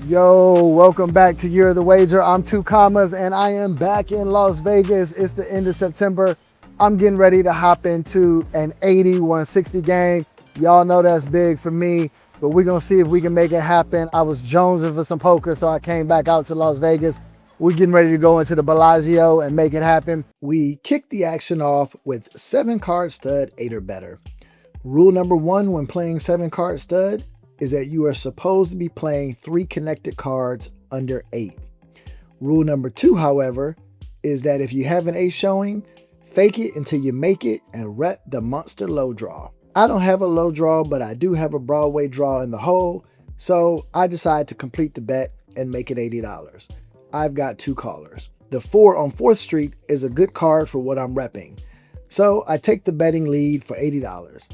Yo, welcome back to Year of the Wager. I'm Two Commas and I am back in Las Vegas. It's the end of September. I'm getting ready to hop into an 80-160 game. Y'all know that's big for me, but we're gonna see if we can make it happen. I was jonesing for some poker, so I came back out to Las Vegas. We're getting ready to go into the Bellagio and make it happen. We kicked the action off with 7-card stud, 8 or better. Rule number 1 when playing 7-card stud is that you are supposed to be playing 3 connected cards under 8. Rule number 2, however, is that if you have an ace showing, fake it until you make it and rep the monster low draw. I don't have a low draw, but I do have a Broadway draw in the hole, so I decided to complete the bet and make it $80. I've got 2 callers. The 4 on 4th Street is a good card for what I'm repping, so I take the betting lead for $80.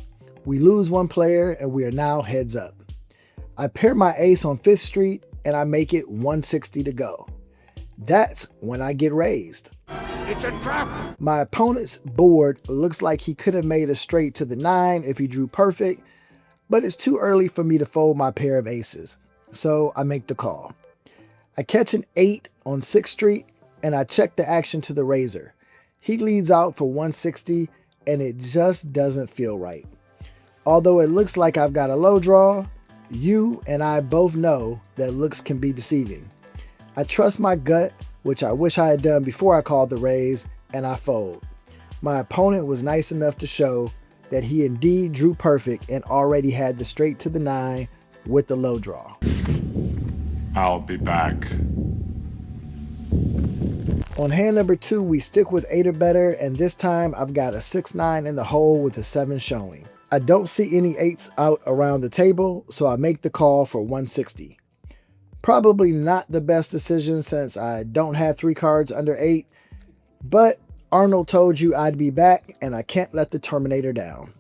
We lose 1 player and we are now heads up. I pair my ace on 5th Street and I make it 160 to go. That's when I get raised. It's a trap! My opponent's board looks like he could have made a straight to the 9 if he drew perfect, but it's too early for me to fold my pair of aces, so I make the call. I catch an 8 on 6th Street and I check the action to the raiser. He leads out for 160 and it just doesn't feel right. Although it looks like I've got a low draw, you and I both know that looks can be deceiving. I trust my gut, which I wish I had done before I called the raise, and I fold. My opponent was nice enough to show that he indeed drew perfect and already had the straight to the 9 with the low draw. I'll be back. On hand number 2, we stick with 8 or better, and this time I've got a 6-9 in the hole with a 7 showing. I don't see any 8s out around the table, so I make the call for 160. Probably not the best decision since I don't have 3 cards under 8, but Arnold told you I'd be back and I can't let the Terminator down.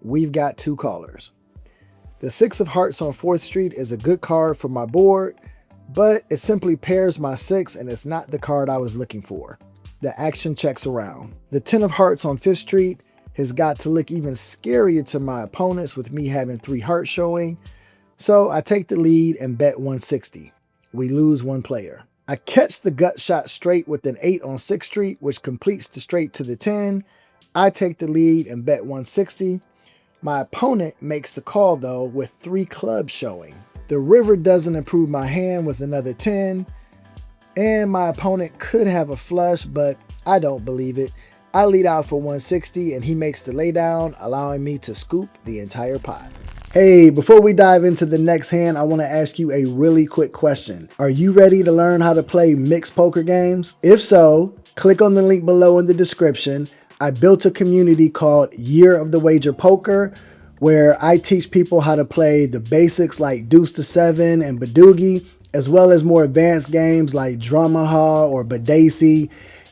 We've got 2 callers. The 6 of hearts on 4th Street is a good card for my board, but it simply pairs my 6 and it's not the card I was looking for. The action checks around. The 10 of hearts on 5th Street has got to look even scarier to my opponents with me having 3 hearts showing, so I take the lead and bet 160. We lose 1 player. I catch the gut shot straight with an 8 on 6th Street, which completes the straight to the 10. I take the lead and bet 160. My opponent makes the call though with 3 clubs showing. The river doesn't improve my hand with another 10, and my opponent could have a flush, but I don't believe it. I lead out for 160 and he makes the laydown, allowing me to scoop the entire pot. Hey, before we dive into the next hand, I want to ask you a really quick question. Are you ready to learn how to play mixed poker games? If so, click on the link below in the description. I built a community called Year of the Wager Poker, where I teach people how to play the basics like Deuce to 7 and Badugi, as well as more advanced games like Drawmaha or Badeucey,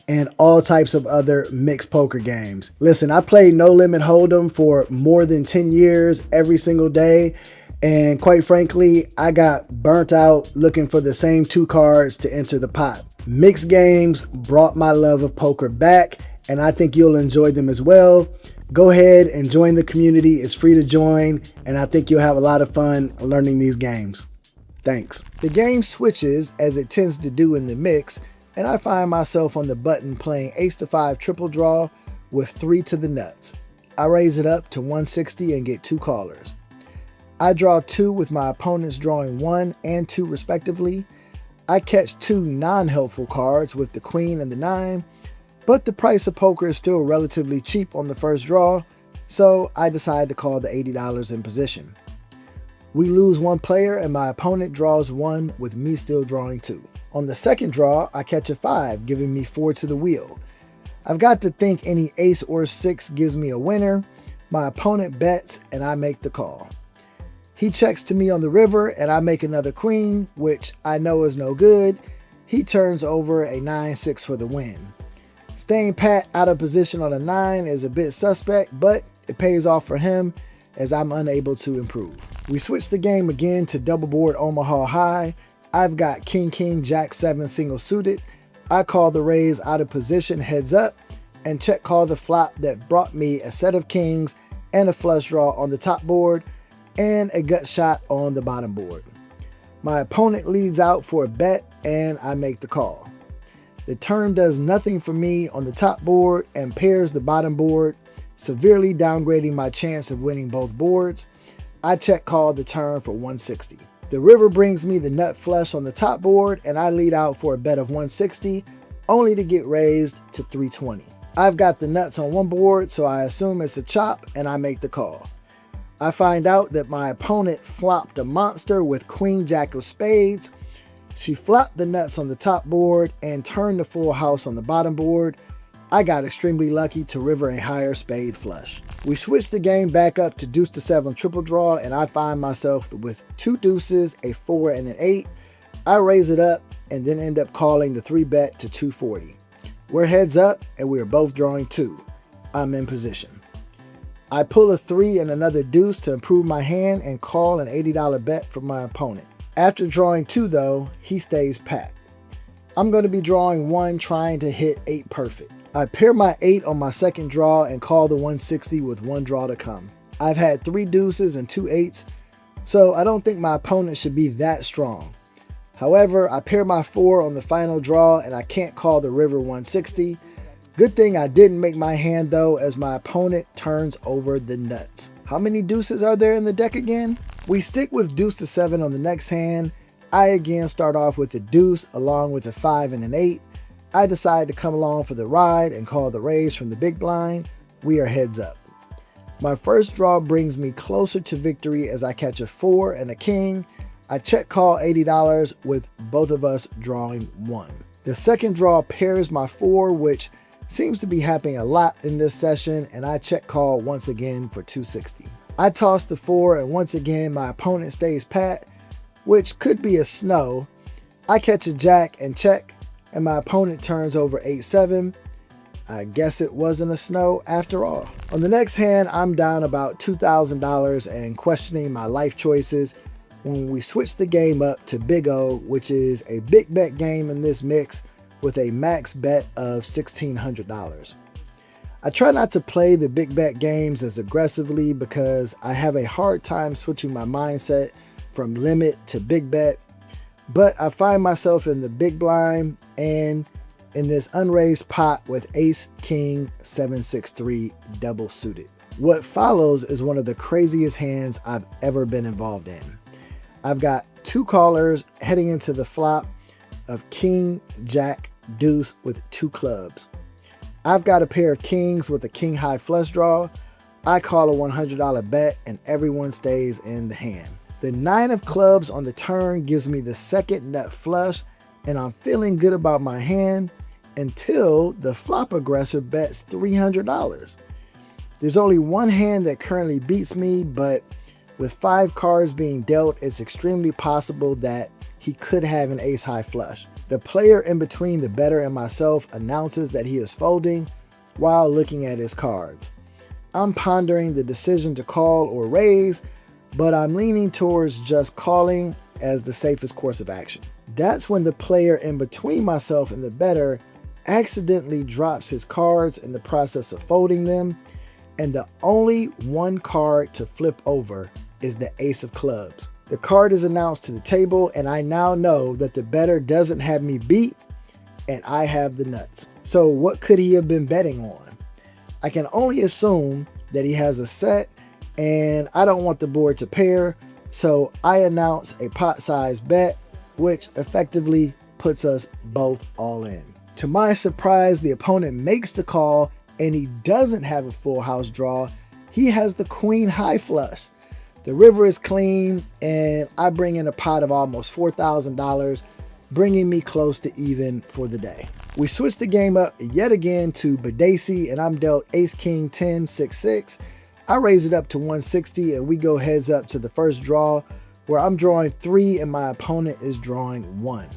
and all types of other mixed poker games. Listen, I played No Limit Hold'em for more than 10 years every single day, and quite frankly, I got burnt out looking for the same 2 cards to enter the pot. Mixed games brought my love of poker back, and I think you'll enjoy them as well. Go ahead and join the community. It's free to join, and I think you'll have a lot of fun learning these games. Thanks. The game switches, as it tends to do in the mix, and I find myself on the button playing ace to 5 triple draw with 3 to the nuts. I raise it up to 160 and get 2 callers. I draw 2 with my opponents drawing 1 and 2 respectively. I catch 2 non-helpful cards with the queen and the 9, but the price of poker is still relatively cheap on the first draw, so I decide to call the $80 in position. We lose 1 player and my opponent draws 1 with me still drawing 2. On the second draw, I catch a 5, giving me 4 to the wheel. I've got to think any ace or 6 gives me a winner. My opponent bets and I make the call. He checks to me on the river and I make another queen, which I know is no good. He turns over a 9-6 for the win. Staying pat out of position on a 9 is a bit suspect, but it pays off for him as I'm unable to improve. We switch the game again to double board Omaha high. I've got king, king, jack 7 single suited. I call the raise out of position heads up and check call the flop that brought me a set of kings and a flush draw on the top board and a gut shot on the bottom board. My opponent leads out for a bet and I make the call. The turn does nothing for me on the top board and pairs the bottom board, severely downgrading my chance of winning both boards. I check call the turn for 160. The river brings me the nut flush on the top board and I lead out for a bet of 160, only to get raised to 320. I've got the nuts on one board, so I assume it's a chop and I make the call. I find out that my opponent flopped a monster with queen jack of spades. She flopped the nuts on the top board and turned the full house on the bottom board. I got extremely lucky to river a higher spade flush. We switch the game back up to deuce to 7 triple draw and I find myself with 2 deuces, a 4 and an 8. I raise it up and then end up calling the 3-bet to 240. We're heads up and we are both drawing 2. I'm in position. I pull a 3 and another deuce to improve my hand and call an $80 bet from my opponent. After drawing 2 though, he stays pat. I'm going to be drawing 1 trying to hit 8 perfect. I pair my 8 on my second draw and call the 160 with 1 draw to come. I've had 3 deuces and 2 8s, so I don't think my opponent should be that strong. However, I pair my 4 on the final draw and I can't call the river 160. Good thing I didn't make my hand though, as my opponent turns over the nuts. How many deuces are there in the deck again? We stick with deuce to 7 on the next hand. I again start off with a deuce along with a 5 and an 8. I decide to come along for the ride and call the raise from the big blind. We are heads up. My first draw brings me closer to victory as I catch a 4 and a king. I check call $80 with both of us drawing 1. The second draw pairs my 4, which seems to be happening a lot in this session, and I check call once again for 260. I toss the 4 and once again my opponent stays pat, which could be a snow. I catch a jack and check, and my opponent turns over 8-7. I guess it wasn't a snow after all. On the next hand, I'm down about $2,000 and questioning my life choices when we switch the game up to Big O, which is a big bet game in this mix with a max bet of $1,600. I try not to play the big bet games as aggressively because I have a hard time switching my mindset from limit to big bet, but I find myself in the big blind and in this unraised pot with ace, king, 7-6-3 double suited. What follows is one of the craziest hands I've ever been involved in. I've got 2 callers heading into the flop of king, jack, deuce with 2 clubs. I've got a pair of kings with a king high flush draw. I call a $100 bet and everyone stays in the hand. The 9 of clubs on the turn gives me the second nut flush and I'm feeling good about my hand until the flop aggressor bets $300. There's only one hand that currently beats me, but with 5 cards being dealt, it's extremely possible that he could have an ace high flush. The player in between the bettor and myself announces that he is folding while looking at his cards. I'm pondering the decision to call or raise, but I'm leaning towards just calling as the safest course of action. That's when the player in between myself and the bettor accidentally drops his cards in the process of folding them, and the only one card to flip over is the ace of clubs. The card is announced to the table and I now know that the bettor doesn't have me beat and I have the nuts. So what could he have been betting on? I can only assume that he has a set and I don't want the board to pair, so I announce a pot size bet, which effectively puts us both all in. To my surprise, the opponent makes the call and he doesn't have a full house draw. He has the queen high flush. The river is clean and I bring in a pot of almost $4,000, bringing me close to even for the day. We switch the game up yet again to Badeucey and I'm dealt ace king 10 6-6. I raise it up to 160 and we go heads up to the first draw where I'm drawing 3 and my opponent is drawing 1.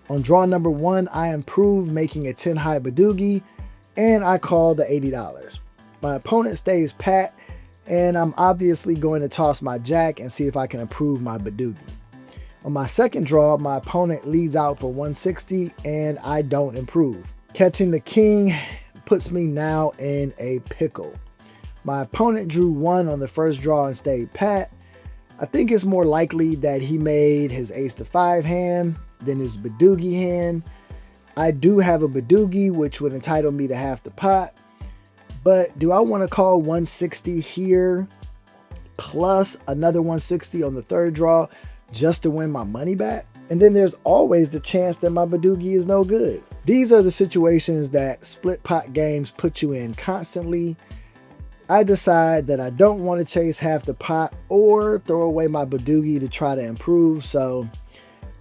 On draw number 1, I improve, making a 10 high Badugi and I call the $80. My opponent stays pat and I'm obviously going to toss my jack and see if I can improve my Badugi. On my second draw, my opponent leads out for 160 and I don't improve. Catching the king puts me now in a pickle. My opponent drew 1 on the first draw and stayed pat. I think it's more likely that he made his ace to 5 hand than his Badugi hand. I do have a Badugi, which would entitle me to half the pot. But do I want to call 160 here plus another 160 on the third draw just to win my money back? And then there's always the chance that my Badugi is no good. These are the situations that split pot games put you in constantly. I decide that I don't want to chase half the pot or throw away my Badugi to try to improve, so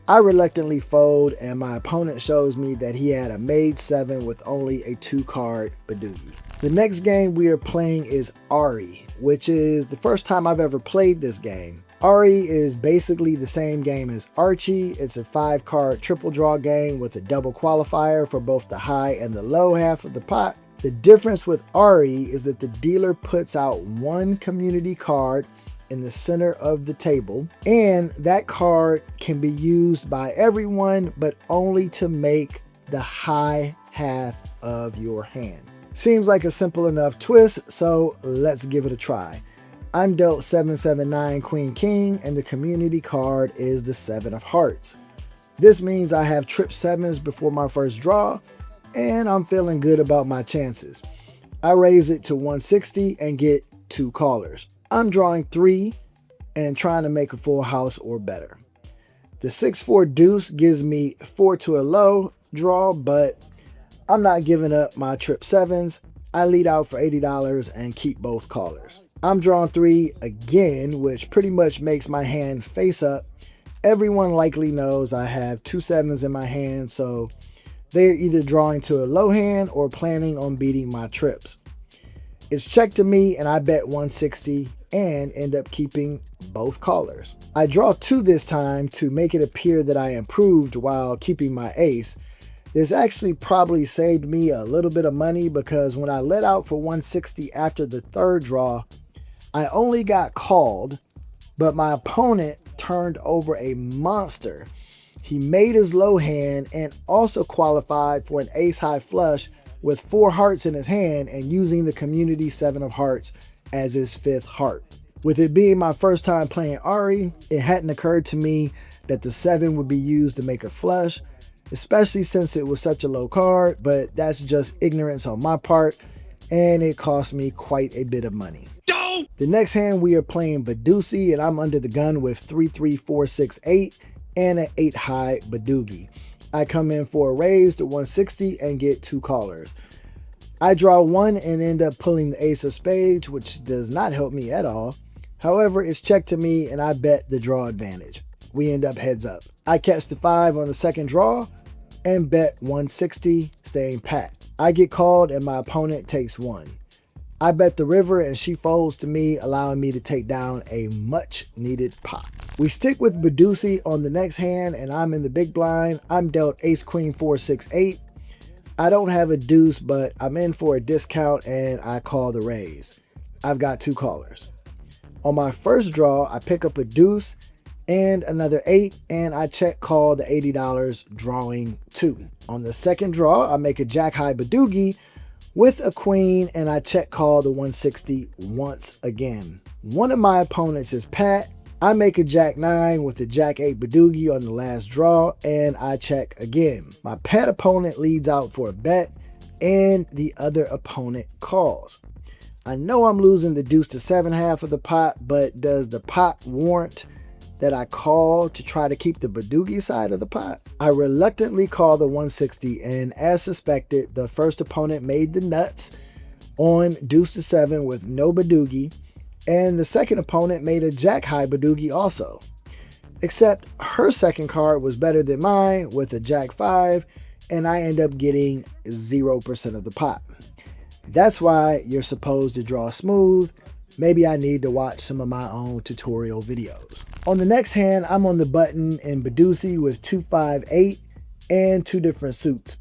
I reluctantly fold, and my opponent shows me that he had a made 7 with only a 2-card Badugi. The next game we are playing is Ari, which is the first time I've ever played this game. Ari is basically the same game as Archie. It's a 5-card triple draw game with a double qualifier for both the high and the low half of the pot. The difference with Ari is that the dealer puts out one community card in the center of the table, and that card can be used by everyone, but only to make the high half of your hand. Seems like a simple enough twist, so let's give it a try. I'm dealt 7-7-9 Queen King, and the community card is the 7 of Hearts. This means I have trip 7s before my first draw, and I'm feeling good about my chances. I raise it to 160 and get 2 callers. I'm drawing 3 and trying to make a full house or better. The 6-4 deuce gives me 4 to a low draw, but I'm not giving up my trip 7s. I lead out for $80 and keep both callers. I'm drawing 3 again, which pretty much makes my hand face up. Everyone likely knows I have 2 7s in my hand, so they're either drawing to a low hand or planning on beating my trips. It's check to me, and I bet 160 and end up keeping both callers. I draw 2 this time to make it appear that I improved while keeping my ace. This actually probably saved me a little bit of money, because when I let out for 160 after the third draw, I only got called, but my opponent turned over a monster. He made his low hand and also qualified for an ace high flush with 4 hearts in his hand and using the community 7 of hearts as his 5th heart. With it being my first time playing Ari, it hadn't occurred to me that the 7 would be used to make a flush, especially since it was such a low card, but that's just ignorance on my part, and it cost me quite a bit of money. The next hand we are playing Badeucey, and I'm under the gun with 3-3-4-6-8 and an 8 high Badugi. I come in for a raise to 160 and get 2 callers. I draw 1 and end up pulling the ace of spades, which does not help me at all. However, it's check to me and I bet the draw advantage. We end up heads up. I catch the 5 on the second draw and bet 160, staying pat. I get called and my opponent takes 1. I bet the river and she folds to me, allowing me to take down a much needed pot. We stick with Badeucey on the next hand, and I'm in the big blind. I'm dealt ace queen 4-6-8. I don't have a deuce, but I'm in for a discount and I call the raise. I've got 2 callers. On my first draw, I pick up a deuce and another 8, and I check call the $80, drawing 2. On the second draw, I make a jack high Badugi with a queen, and I check call the 160 once again. One of my opponents is pat. I make a jack 9 with a jack 8 Badugi on the last draw, and I check again. My pat opponent leads out for a bet, and the other opponent calls. I know I'm losing the deuce to 7 half of the pot, but does the pot warrant that I call to try to keep the Badugi side of the pot? I reluctantly call the 160, and as suspected, the first opponent made the nuts on deuce to 7 with no Badugi, and the second opponent made a jack high Badugi also. Except her second card was better than mine with a jack 5, and I end up getting 0% of the pot. That's why you're supposed to draw smooth. Maybe I need to watch some of my own tutorial videos. On the next hand, I'm on the button in Badeucey with 2-5-8 and 2 different suits.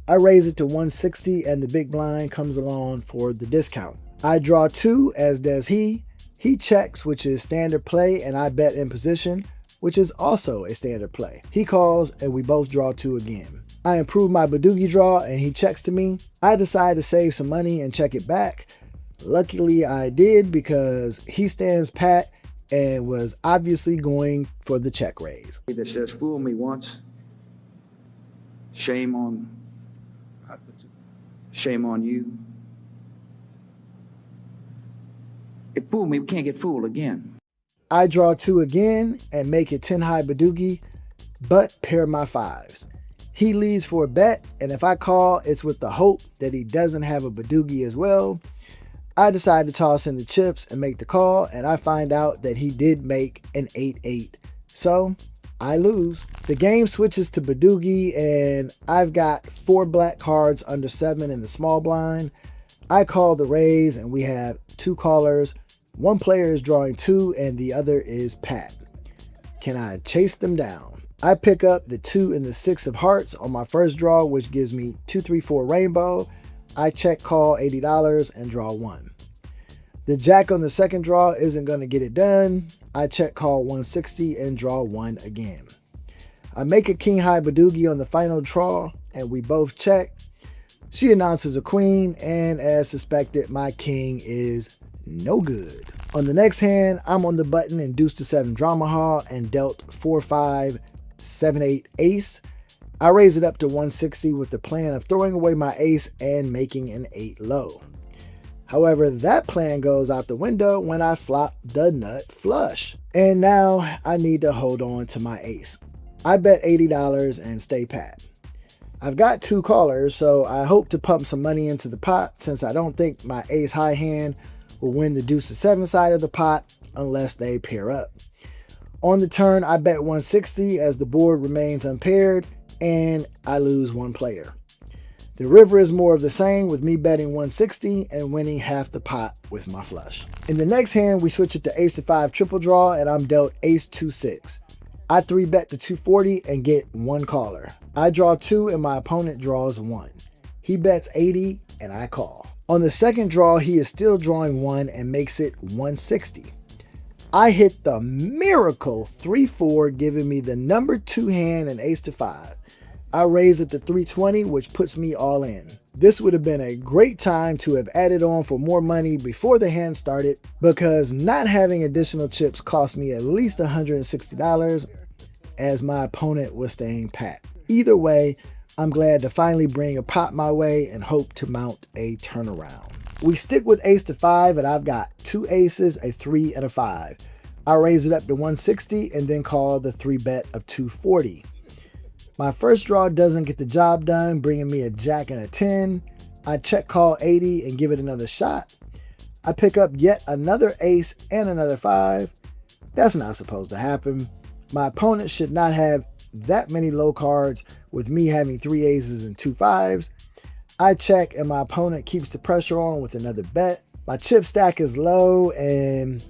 I raise it to 160 and the big blind comes along for the discount. I draw 2, as does he. He checks, which is standard play, and I bet in position, which is also a standard play. He calls and we both draw 2 again. I improve my Badugi draw and he checks to me. I decide to save some money and check it back. Luckily I did, because he stands pat and was obviously going for the check raise. That says fool me once, shame on you. If fool me, we can't get fooled again. I draw 2 again and make it 10 high Badugi, but pair my 5s. He leads for a bet, and if I call, it's with the hope that he doesn't have a Badugi as well. I decide to toss in the chips and make the call, and I find out that he did make an 8-8. So I lose. The game switches to Badugi, and I've got 4 black cards under 7 in the small blind. I call the raise, and we have 2 callers. One player is drawing 2, and the other is Pat. Can I chase them down? I pick up the 2 and the 6 of hearts on my first draw, which gives me 2, 3, 4 rainbow. I check call $80 and draw 1. The jack on the second draw isn't going to get it done. I check call 160 and draw 1 again. I make a king high Badugi on the final draw, and we both check. She announces a queen, and as suspected, my king is no good. On the next hand, I'm on the button in Deuce to 7 Drawmaha and dealt 4-5, 7-8 ace. I raise it up to 160 with the plan of throwing away my ace and making an 8 low. However, that plan goes out the window when I flop the nut flush. And now I need to hold on to my ace. I bet $80 and stay pat. I've got 2 callers, so I hope to pump some money into the pot since I don't think my ace high hand will win the Deuce to 7 side of the pot unless they pair up. On the turn, I bet 160 as the board remains unpaired and I lose 1 player. The river is more of the same with me betting 160 and winning half the pot with my flush. In the next hand, we switch it to ace to 5 triple draw and I'm dealt ace 2-6. I 3-bet to 240 and get 1 caller. I draw 2 and my opponent draws 1. He bets 80 and I call. On the second draw, he is still drawing 1 and makes it 160. I hit the miracle 3-4, giving me the number 2 hand and ace to 5. I raise it to 320, which puts me all in. This would have been a great time to have added on for more money before the hand started, because not having additional chips cost me at least $160 as my opponent was staying pat. Either way, I'm glad to finally bring a pot my way and hope to mount a turnaround. We stick with ace to 5 and I've got 2 aces, a 3 and a 5. I raise it up to 160 and then call the 3-bet of 240. My first draw doesn't get the job done, bringing me a jack and a 10. I check call 80 and give it another shot. I pick up yet another ace and another 5. That's not supposed to happen. My opponent should not have that many low cards with me having 3 aces and 2 5s. I check and my opponent keeps the pressure on with another bet. My chip stack is low and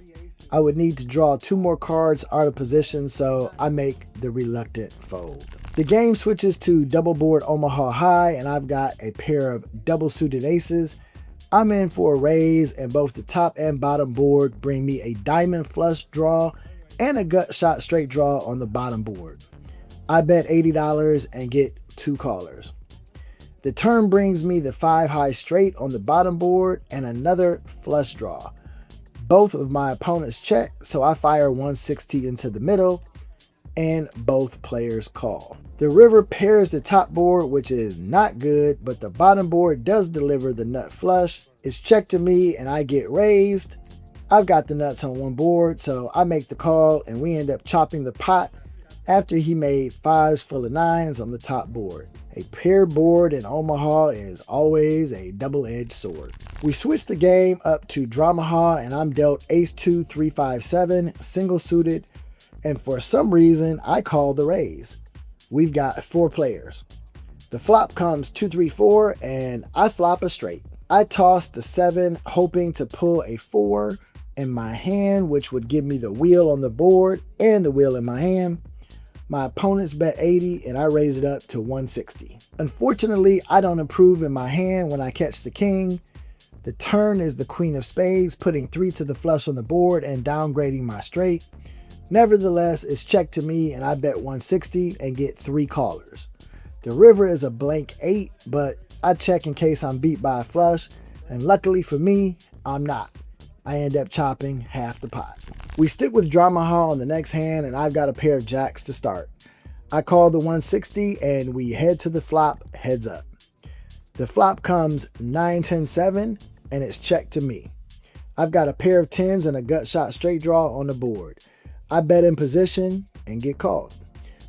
I would need to draw 2 more cards out of position, so I make the reluctant fold. The game switches to double board Omaha high and I've got a pair of double suited aces. I'm in for a raise and both the top and bottom board bring me a diamond flush draw and a gut shot straight draw on the bottom board. I bet $80 and get 2 callers. The turn brings me the 5 high straight on the bottom board and another flush draw. Both of my opponents check, so I fire 160 into the middle and both players call. The river pairs the top board, which is not good, but the bottom board does deliver the nut flush. It's checked to me and I get raised. I've got the nuts on one board, so I make the call and we end up chopping the pot after he made 5s full of 9s on the top board. A pair board in Omaha is always a double-edged sword. We switch the game up to Drawmaha and I'm dealt ace 2, 3, 5, 7, single suited, and for some reason I call the raise. We've got 4 players. The flop comes 2, 3, 4 and I flop a straight. I toss the 7 hoping to pull a 4 in my hand, which would give me the wheel on the board and the wheel in my hand. My opponents bet 80 and I raise it up to 160. Unfortunately, I don't improve in my hand when I catch the king. The turn is the queen of spades, putting 3 to the flush on the board and downgrading my straight. Nevertheless, it's checked to me and I bet 160 and get 3 callers. The river is a blank 8, but I check in case I'm beat by a flush, and luckily for me, I'm not. I end up chopping half the pot. We stick with Drawmaha on the next hand, and I've got a pair of jacks to start. I call the 160 and we head to the flop heads up. The flop comes 9, 10, 7 and it's check to me. I've got a pair of 10s and a gut shot straight draw on the board. I bet in position and get called.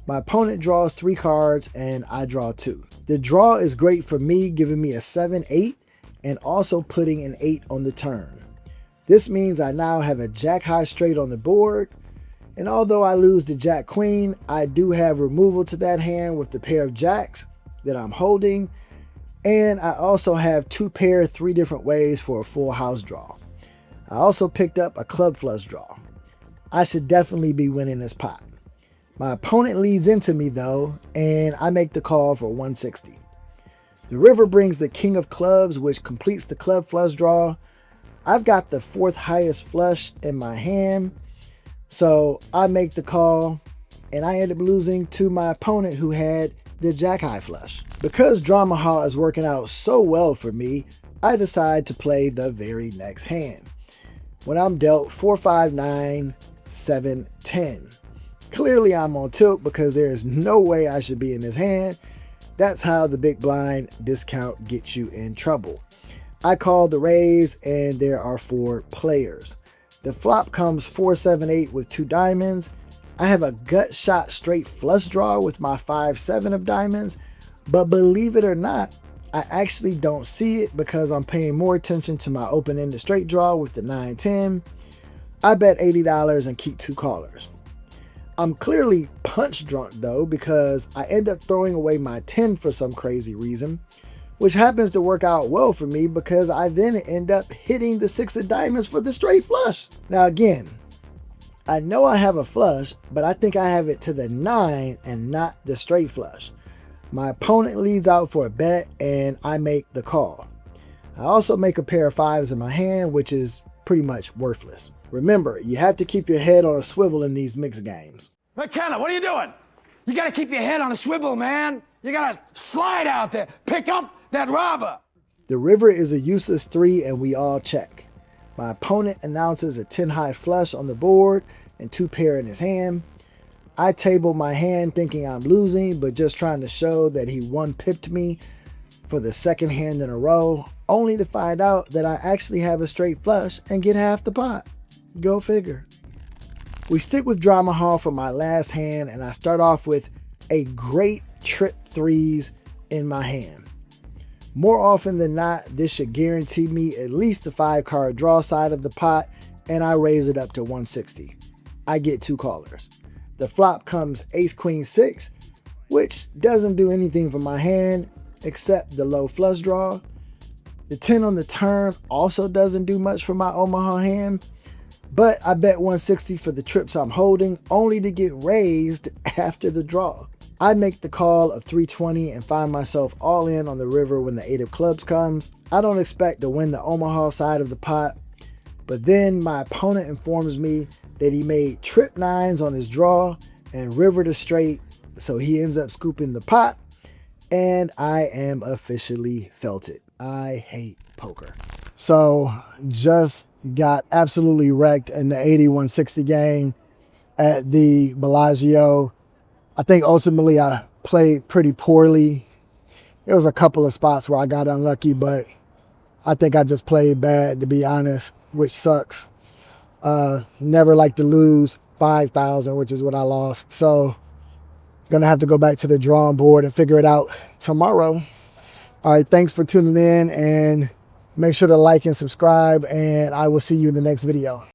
My opponent draws 3 cards and I draw 2. The draw is great for me, giving me a 7, 8 and also putting an 8 on the turn. This means I now have a jack high straight on the board. And although I lose the jack queen, I do have removal to that hand with the pair of jacks that I'm holding. And I also have 2 pair 3 different ways for a full house draw. I also picked up a club flush draw. I should definitely be winning this pot. My opponent leads into me though, and I make the call for 160. The river brings the king of clubs, which completes the club flush draw. I've got the 4th highest flush in my hand. So I make the call and I end up losing to my opponent who had the jack high flush. Because Drawmaha is working out so well for me, I decide to play the very next hand. When I'm dealt 4, 5, 9, 7, 10. Clearly I'm on tilt because there is no way I should be in this hand. That's how the big blind discount gets you in trouble. I call the raise and there are 4 players. The flop comes 4, 7, 8 with 2 diamonds. I have a gut shot straight flush draw with my 5, 7 of diamonds, but believe it or not, I actually don't see it because I'm paying more attention to my open-ended straight draw with the 9, 10. I bet $80 and keep 2 callers. I'm clearly punch drunk though because I end up throwing away my 10 for some crazy reason, which happens to work out well for me because I then end up hitting the 6 of diamonds for the straight flush. Now again, I know I have a flush, but I think I have it to the 9 and not the straight flush. My opponent leads out for a bet and I make the call. I also make a pair of 5s in my hand, which is pretty much worthless. Remember, you have to keep your head on a swivel in these mixed games. McKenna, what are you doing? You gotta keep your head on a swivel, man. You gotta slide out there, pick up that robber. The river is a useless 3 and we all check. My opponent announces a 10 high flush on the board and 2 pair in his hand. I table my hand thinking I'm losing, but just trying to show that he 1-pipped me for the second hand in a row, only to find out that I actually have a straight flush and get half the pot. Go figure. We stick with Drawmaha for my last hand and I start off with a great trip 3s in my hand. More often than not, this should guarantee me at least the 5-card draw side of the pot and I raise it up to 160. I get 2 callers. The flop comes ace queen 6, which doesn't do anything for my hand except the low flush draw. The 10 on the turn also doesn't do much for my Omaha hand, but I bet 160 for the trips I'm holding only to get raised after the draw. I make the call of 320 and find myself all in on the river when the 8 of clubs comes. I don't expect to win the Omaha side of the pot, but then my opponent informs me that he made trip 9s on his draw and river to straight, so he ends up scooping the pot, and I am officially felted. I hate poker. So just got absolutely wrecked in the 81-60 game at the Bellagio. I think ultimately I played pretty poorly. There was a couple of spots where I got unlucky, but I think I just played bad, to be honest, which sucks. Never like to lose 5,000, which is what I lost. So gonna have to go back to the drawing board and figure it out tomorrow. All right, thanks for tuning in and make sure to like and subscribe, and I will see you in the next video.